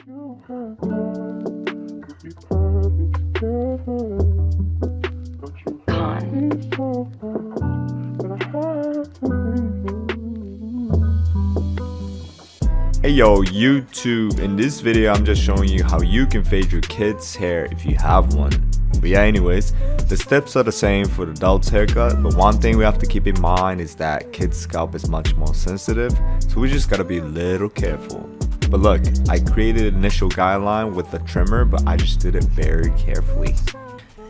Hey yo, YouTube, in this video I'm just showing you how you can fade your kid's hair if you have one. But yeah, anyways, the steps are the same for the adult's haircut, but one thing we have to keep in mind is that kids' scalp is much more sensitive, so we just gotta be a little careful. But look, I created an initial guideline with the trimmer, but I just did it very carefully.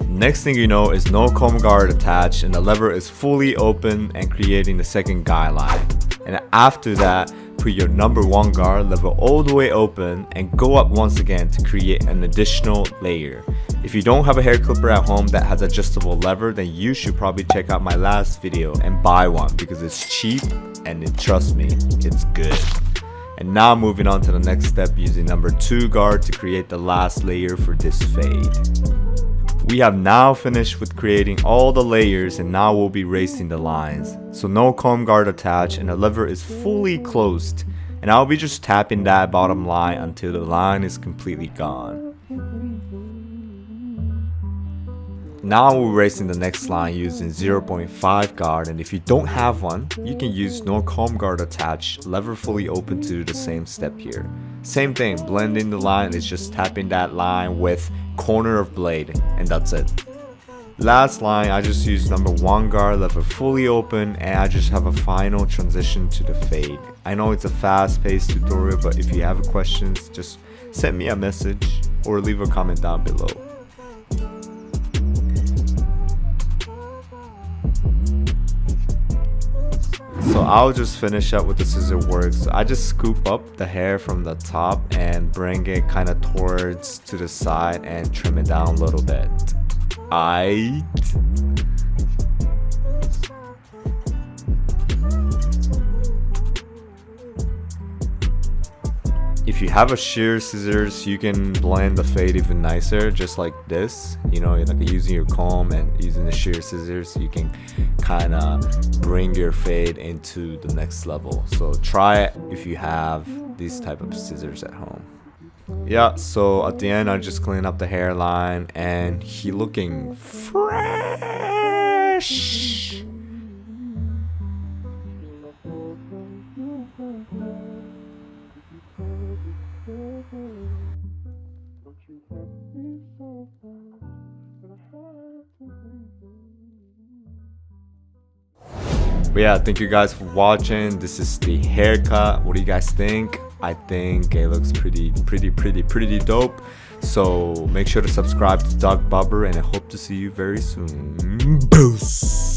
Next thing you know is no comb guard attached and the lever is fully open and creating the second guideline. And after that, put your number 1 guard lever all the way open and go up once again to create an additional layer. If you don't have a hair clipper at home that has adjustable lever, then you should probably check out my last video and buy one because it's cheap and trust me, it's good. And now moving on to the next step using number 2 guard to create the last layer for this fade. We have now finished with creating all the layers and now we'll be erasing the lines. So no comb guard attached and the lever is fully closed. And I'll be just tapping that bottom line until the line is completely gone. Now we're erasing the next line using 0.5 guard, and if you don't have one, you can use no comb guard attached, lever fully open to do the same step here. Same thing, blending the line is just tapping that line with corner of blade, and that's it. Last line, I just use number 1 guard, lever fully open, and I just have a final transition to the fade. I know it's a fast-paced tutorial, but if you have questions, just send me a message or leave a comment down below. So I'll just finish up with the scissor work. So I just scoop up the hair from the top and bring it kind of towards to the side and trim it down a little bit. Aight. If you have a shear scissors, you can blend the fade even nicer, just like this. You know, like using your comb and using the shear scissors, you can kind of bring your fade into the next level. So try it if you have these type of scissors at home. Yeah, so at the end I just clean up the hairline and he looking fresh. But yeah, thank you guys for watching. This is the haircut. What do you guys think? I think it looks pretty dope. So make sure to subscribe to Doug Bubber and I hope to see you very soon. Boos.